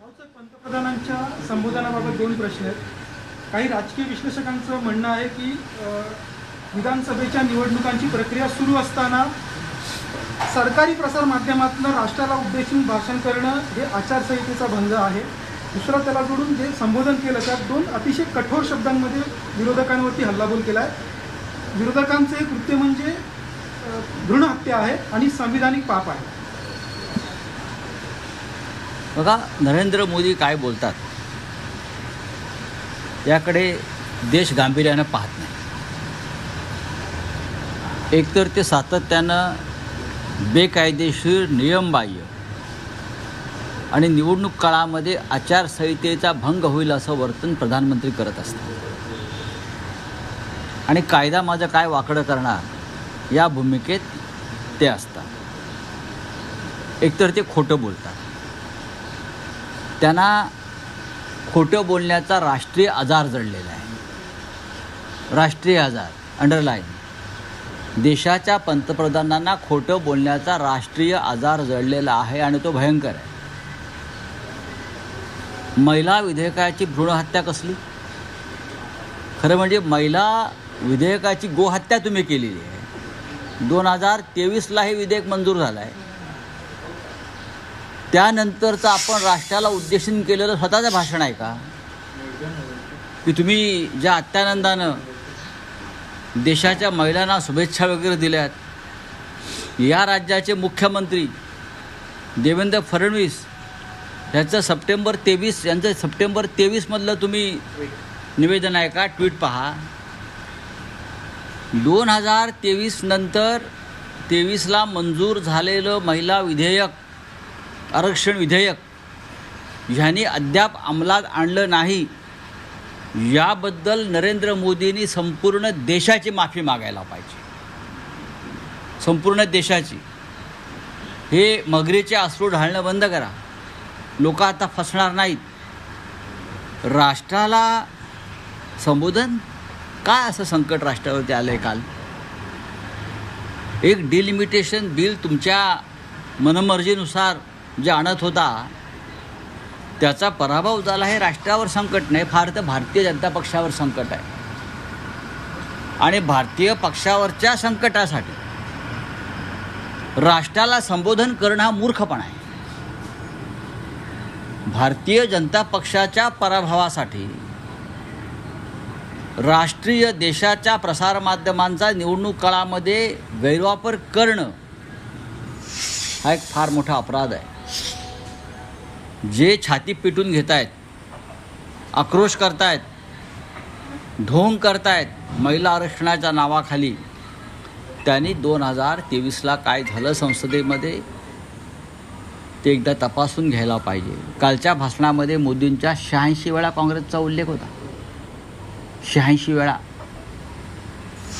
राऊत पंतप्रधानांच्या संबोधनाबाबत दोन प्रश्न आहेत. काही राजकीय विश्लेषकांचं म्हणणं आहे की विधानसभेच्या निवडणुकांची प्रक्रिया सुरू असताना सरकारी प्रसारमाध्यमातून राष्ट्राला उद्देशून भाषण करणं हे आचारसंहितेचा भंग आहे. दुसरं त्याला जोडून जे संबोधन केलं त्यात दोन अतिशय कठोर शब्दांमध्ये विरोधकांवरती हल्लाबोल केला आहे. विरोधकांचे कृत्य म्हणजे भ्रूण हत्या आहे आणि संविधानिक पाप आहे. बघा, नरेंद्र मोदी काय बोलतात याकडे देश गांभीर्यानं पाहत नाही. एकतर ते सातत्यानं बेकायदेशीर, नियमबाह्य आणि निवडणूक काळामध्ये आचारसंहितेचा भंग होईल असं वर्तन प्रधानमंत्री करत असतात आणि कायदा माझं काय वाकडं करणार या भूमिकेत ते असतात. एकतर ते खोटं बोलतात. त्यांना खोटं बोलण्याचा राष्ट्रीय आजार जडलेला आहे. राष्ट्रीय आजार अंडरलाईन. देशाच्या पंतप्रधानांना खोटं बोलण्याचा राष्ट्रीय आजार जडलेला आहे आणि तो भयंकर आहे. महिला विधेयकाची भ्रूणहत्या कसली? खरं म्हणजे महिला विधेयकाची गोहत्या तुम्ही केलेली आहे. 2023ला हे विधेयक मंजूर झालं आहे. त्यानंतरचं आपण राष्ट्राला उद्देशून केलेलं स्वतःचं भाषण आहे का? की तुम्ही ज्या अत्यानंदानं देशाच्या महिलांना शुभेच्छा वगैरे दिल्यात. या राज्याचे मुख्यमंत्री देवेंद्र फडणवीस यांचं सप्टेंबर 23मधलं तुम्ही निवेदन आहे का? ट्विट पहा. 2023 नंतर 23ला मंजूर झालेलं महिला विधेयक, आरक्षण विधेयक ह्यांनी अद्याप अंमलात आणलं नाही. याबद्दल नरेंद्र मोदींनी संपूर्ण देशाची माफी मागायला पाहिजे. संपूर्ण देशाची. हे मगरीचे अश्रू ढाळणं बंद करा. लोक आता फसणार नाहीत. राष्ट्राला संबोधन काय असं संकट राष्ट्रावरती आलं आहे काल? एक डिलिमिटेशन बिल तुमच्या मनमर्जीनुसार जे आणत होता त्याचा पराभव झाला. हे राष्ट्रावर संकट नाही, फार तर भारतीय जनता पक्षावर संकट आहे. आणि भारतीय पक्षावरच्या संकटासाठी राष्ट्राला संबोधन करणं हा मूर्खपणा आहे. भारतीय जनता पक्षाच्या पराभवासाठी राष्ट्रीय देशाच्या प्रसारमाध्यमांचा निवडणूक काळामध्ये गैरवापर करणं हा एक फार मोठा अपराध आहे. जे छाती पिटून घेत आहेत, आक्रोश करतायत, ढोंग करतायत महिला आरक्षणाच्या नावाखाली, त्यांनी 2023ला काय झालं संसदेमध्ये ते एकदा तपासून घ्यायला पाहिजे. कालच्या भाषणामध्ये मोदींच्या 86 वेळा काँग्रेसचा उल्लेख होता. 86 वेळा.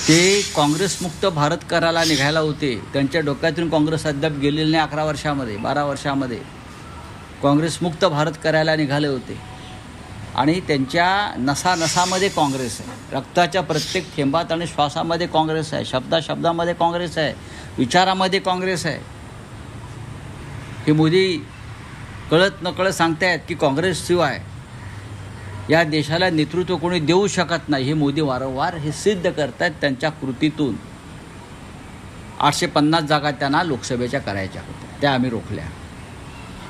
ते काँग्रेसमुक्त भारत करायला निघायला होते. त्यांच्या डोक्यातून काँग्रेस अद्याप गेलेली नाही. 11 वर्षामध्ये 12 वर्षामध्ये काँग्रेसमुक्त भारत करायला निघाले होते. आणि त्यांच्या नसानसामध्ये काँग्रेस आहे. रक्ताच्या प्रत्येक थेंबात आणि श्वासामध्ये काँग्रेस आहे. शब्दामध्ये काँग्रेस आहे. विचारामध्ये काँग्रेस आहे. हे मोदी कळत नकळत सांगतायत की काँग्रेसशिवाय या देशाला नेतृत्व कोणी देऊ शकत नाही. हे मोदी वारंवार हे सिद्ध करतायत त्यांच्या कृतीतून. 850 जागा त्यांना लोकसभेच्या करायच्या होत्या, त्या आम्ही रोखल्या.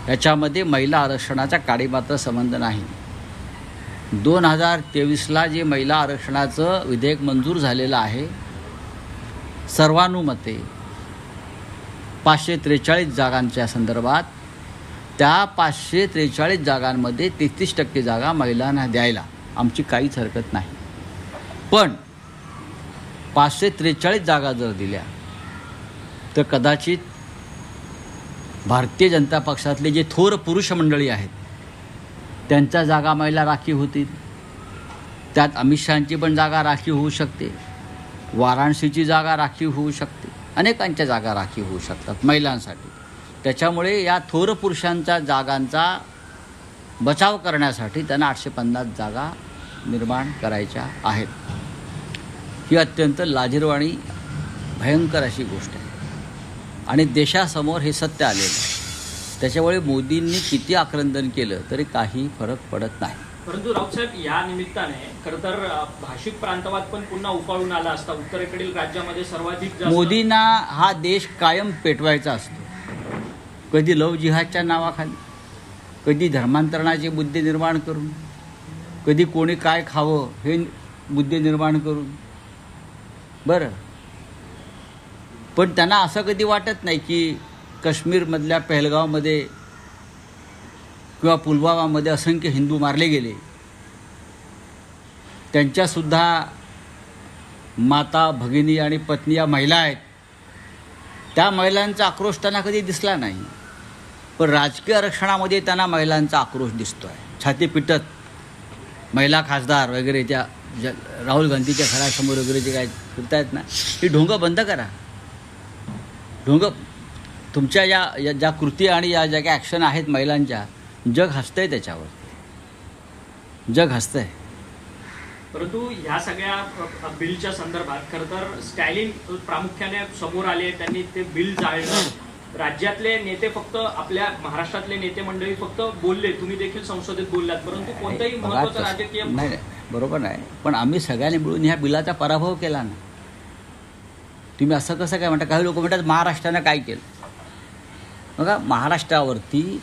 याच्यामध्ये महिला आरक्षणाचा काडीमात्र संबंध नाही. 2023ला जे महिला आरक्षणाचं विधेयक मंजूर झालेलं आहे सर्वानुमते 543 जागांच्या संदर्भात, त्या 543 जागांमध्ये 33% जागा महिलांना द्यायला आमची काहीच हरकत नाही. पण 543 जागा जर दिल्या तर कदाचित भारतीय जनता पक्षातले जे थोर पुरुष मंडळी आहेत त्यांच्या जागा महिला राखीव होतील. त्यात अमित शहांची पण जागा राखीव होऊ शकते. वाराणसीची जागा राखीव होऊ शकते. अनेकांच्या जागा राखीव होऊ शकतात महिलांसाठी. त्याच्यामुळे या थोर पुरुषांच्या जागांचा बचाव करण्यासाठी त्यांना 850 जागा निर्माण करायच्या आहेत. ही अत्यंत लाजिरवाणी भयंकर अशी गोष्ट आहे आणि देशासमोर हे सत्य आलेलं आहे. त्याच्यामुळे मोदींनी किती आक्रंदन केलं तरी काही फरक पडत नाही. परंतु राऊतसाहेब, या निमित्ताने खरं तर भाषिक प्रांतवाद पण पुन्हा उफाळून आला असता. उत्तरेकडील राज्यामध्ये सर्वाधिक जास्त मोदींना हा देश कायम पेटवायचा असतो. कधी लव जिहादच्या नावाखाली, कधी धर्मांतरणाचे मुद्दे निर्माण करून, कधी कोणी काय खावं हे मुद्दे निर्माण करून. बरं, पण त्यांना असं कधी वाटत नाही की काश्मीरमधल्या पहलगावमध्ये किंवा पुलवामामध्ये असंख्य हिंदू मारले गेले, त्यांच्यासुद्धा माता, भगिनी आणि पत्नी या महिला आहेत. त्या महिलांचा आक्रोश त्यांना कधी दिसला नाही. पण राजकीय आरक्षणामध्ये त्यांना महिलांचा आक्रोश दिसतो आहे. छाती पिटत महिला खासदार वगैरे ज्या राहुल गांधीच्या घरासमोर वगैरे जे काय फिरतायत ना, ही ढोंगं बंद करा. ढोंगं तुमच्या या ज्या कृती आणि या ज्या काही ॲक्शन आहेत महिलांच्या, जग हसतंय त्याच्यावर, जग हसतंय. परंतु ह्या सगळ्या बिलच्या संदर्भात खरं तर स्टॅलिन प्रामुख्याने समोर आले. त्यांनी ते बिल जाळलं. राज्यातले नेते फक्त, आपल्या महाराष्ट्रातले नेते मंडळी फक्त बोलले, तुम्ही देखील संसदेत बोललात, परंतु कोणताही महत्त्वाचं राजकीय नाही, बरोबर नाही. पण आम्ही सगळ्यांनी मिळून ह्या बिलाचा पराभव केला ना. तुम्ही असं कसं काय म्हणता? काही लोक म्हणतात महाराष्ट्रानं काय केलं. बघा, महाराष्ट्रावरती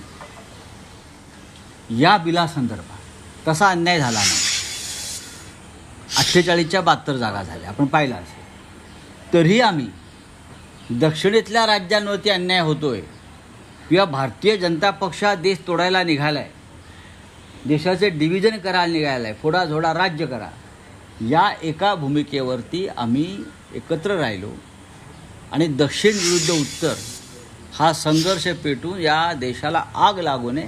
या बिलासंदर्भात तसा अन्याय झाला नाही. 48च्या 72 जागा झाल्या, आपण पाहिलं असेल. तरीही आम्ही दक्षिणेतल्या राज्यांवरती अन्याय होतोय किंवा भारतीय जनता पक्ष हा देश तोडायला निघाला आहे, देशाचे डिव्हिजन करायला निघाला आहे, फोडाझोडा राज्य करा, या एका भूमिकेवरती आम्ही एकत्र राहिलो आणि दक्षिण विरुद्ध उत्तर हा संघर्ष पेटून या देशाला आग लागू नये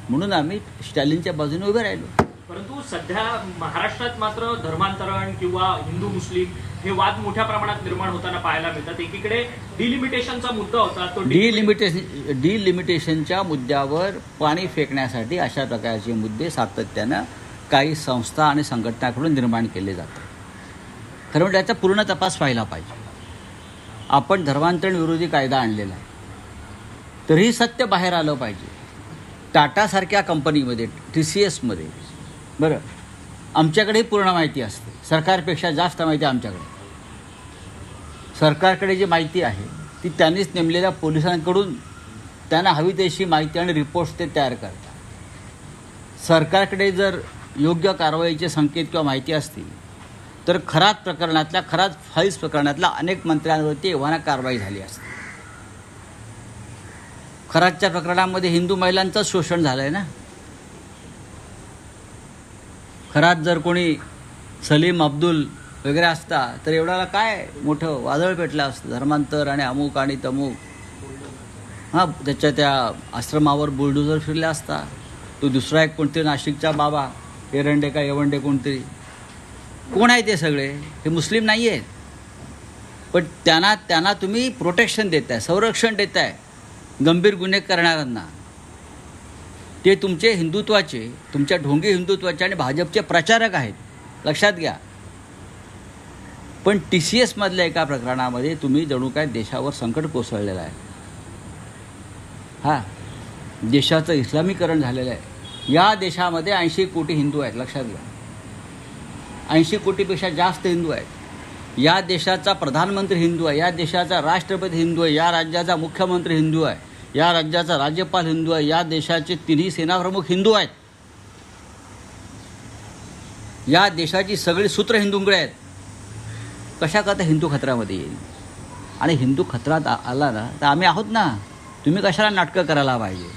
म्हणून आम्ही स्टॅलिनच्या बाजूने उभे राहिलो. परंतु सध्या महाराष्ट्रात मात्र धर्मांतरण किंवा हिंदू मुस्लिम हे वाद मोठ्या प्रमाणात निर्माण होताना पाहायला मिळतात. एकीकडे डिलिमिटेशनचा मुद्दा होता, तो डिलिमिटेशनच्या मुद्द्यावर पाणी फेकण्यासाठी अशा प्रकारचे मुद्दे सातत्यानं काही संस्था आणि संघटनाकडून निर्माण केले जातात. खरं म्हणजे याचा पूर्ण तपास व्हायला पाहिजे. आपण धर्मांतरण विरोधी कायदा आणलेला आहे, तरीही सत्य बाहेर आलं पाहिजे. टाटासारख्या कंपनीमध्ये, TCSमध्ये, बरं, आमच्याकडेही पूर्ण माहिती असते, सरकारपेक्षा जास्त माहिती आमच्याकडे. सरकारकडे जी माहिती आहे ती त्यांनीच नेमलेल्या पोलिसांकडून त्यांना हवी तशी माहिती आणि रिपोर्ट्स ते तयार करतात. सरकारकडे जर योग्य कारवाईचे संकेत किंवा माहिती असतील तर खरात फाईल्स प्रकरणातल्या अनेक मंत्र्यांवरती एव्हाना कारवाई झाली असते. खरातच्या प्रकरणामध्ये हिंदू महिलांचंच शोषण झालं आहे ना. खरात जर कोणी सलीम अब्दुल वगैरे असता तर एवढ्याला काय मोठं वादळ पेटलं असतं, धर्मांतर आणि अमुक आणि तमुक. हां, त्याच्या त्या आश्रमावर बुलडोझर फिरला असता. तो दुसरा एक कोणतरी नाशिकचा बाबा, एरंडे का येवंडे कोणतरी, कोण आहे ते सगळे? हे मुस्लिम नाही आहेत, पण त्यांना तुम्ही प्रोटेक्शन देताय, संरक्षण देताय गंभीर गुन्हे करणाऱ्यांना. ते तुमचे हिंदुत्वाचे, तुमच्या ढोंगी हिंदुत्वाचे आणि भाजपचे प्रचारक आहेत, लक्षात घ्या. पण TCSमधल्या एका प्रकरणामध्ये तुम्ही जणू काय देशावर संकट कोसळलेलं आहे. हां, देशाचं इस्लामीकरण झालेलं आहे. या देशामध्ये 80 कोटी हिंदू आहेत, लक्षात घ्या. 80 कोटीपेक्षा जास्त हिंदू आहेत. या देशाचा प्रधानमंत्री हिंदू आहे, या देशाचा राष्ट्रपती हिंदू आहे, या राज्याचा मुख्यमंत्री हिंदू आहे, या राज्याचा राज्यपाल हिंदू आहे, या देशाचे तिन्ही सेनाप्रमुख हिंदू आहेत, या देशाची सगळी सूत्र हिंदूंकडे आहेत. कशा करता हिंदू खतऱ्यामध्ये येईल? आणि हिंदू खतरात आला ना तर आम्ही आहोत ना. तुम्ही कशाला नाटकं करायला पाहिजे?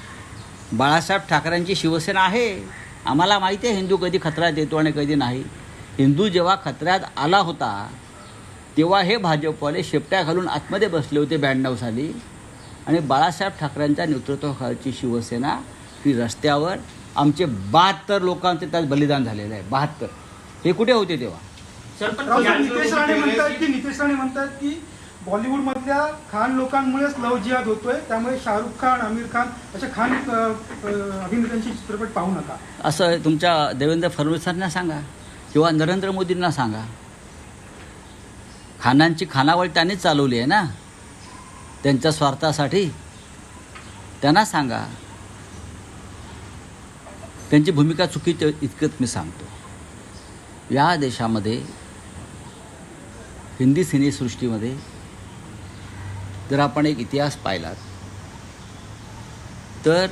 बाळासाहेब ठाकरेंची शिवसेना आहे, आम्हाला माहिती आहे हिंदू कधी खतऱ्यात येतो आणि कधी नाही. हिंदू जेव्हा खतऱ्यात आला होता तेव्हा हे भाजपवाले शेपट्या घालून आतमध्ये बसले होते 92 साली, आणि बाळासाहेब ठाकरेंच्या नेतृत्वाखालची शिवसेना ती रस्त्यावर, आमचे 72 लोकांचे त्यात बलिदान झालेलं आहे. 72. हे कुठे होते तेव्हा? नितेश राणे म्हणतात की बॉलिवूडमधल्या खान लोकांमुळेच लव जिहाद होतोय, त्यामुळे शाहरुख खान, आमिर खान अशा खान अभिनेत्यांचे चित्रपट पाहू नका. असं तुमच्या देवेंद्र फडणवीसांना सांगा किंवा नरेंद्र मोदींना सांगा. खानांची खानावळ त्यांनीच चालवली आहे ना त्यांच्या स्वार्थासाठी. त्यांना सांगा. त्यांची भूमिका चुकीची इतकंच मी सांगतो. या देशामध्ये हिंदी सिनेसृष्टीमध्ये जर आपण एक इतिहास पाहिलात तर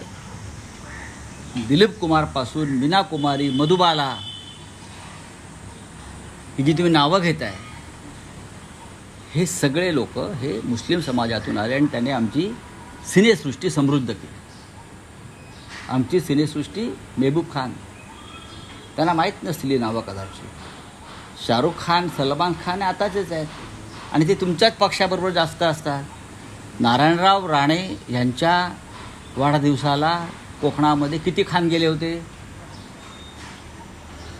दिलीप कुमारपासून मीना कुमारी, मधुबाला ही जी तुम्ही नावं घेताय, हे सगळे लोक हे मुस्लिम समाजातून आले आणि त्याने आमची सिनेसृष्टी समृद्ध केली. आमची सिनेसृष्टी मेहबूब खान, त्यांना माहीत नसतील ही नावं कदाचित. शाहरुख खान, सलमान खान आताचेच आहेत आणि ते तुमच्याच पक्षाबरोबर जास्त असतात. नारायणराव राणे यांच्या वाढदिवसाला कोकणामध्ये किती खान गेले होते?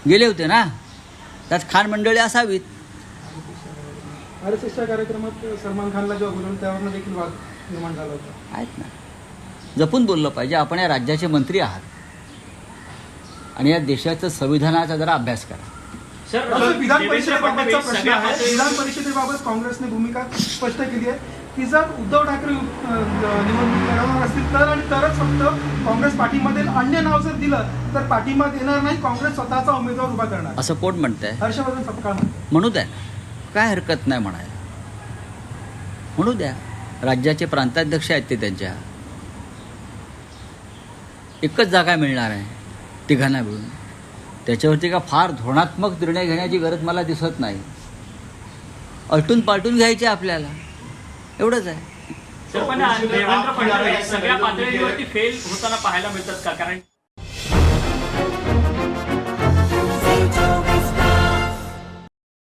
गेले होते ना. त्यात खान मंडळी असावीत. RSSच्या कार्यक्रमात सलमान खानला जेव्हा बोलवलं त्यावरनं देखील वाद निर्माण झाला होता. आहेत ना. जपून बोललं पाहिजे. आपण या राज्याचे मंत्री आहात आणि या देशाचं संविधानाचा जरा अभ्यास करा. सर, तसंच विधान देवेंद्र परिषदेबाबतचा फडणवीस प्रश्न सगळ्या आहे. पातळी- विधान परिषदेबाबत काँग्रेसने भूमिका स्पष्ट केली आहे की जर उद्धव ठाकरे निवडणूक लढवणार असतील तर आणि तरच फक्त काँग्रेस पाठिंबा देईल. अन्य नाव जर दिलं तर पाठिंबा देणार नाही. काँग्रेस स्वतःचा उमेदवार उभा करणार. असं कोण म्हणतंय? हर्षवर्धन सपकाळ म्हणतात. म्हणू द्या, काय हरकत नाही म्हणायला. म्हणू द्या. राज्याचे प्रांताध्यक्ष आहेत ते. त्यांच्या एकच जागा मिळणार आहे तिघांना मिळून. त्याच्यावरती का फार धोरणात्मक निर्णय घेण्याची गरज मला दिसत नाही. अलटून पालटून घ्यायचे आपल्याला, एवढंच आहे. सर, पण देवेंद्र फडणवीस सगळ्या पातळीवरती फेल होताना पाहायला मिळतात का? कारण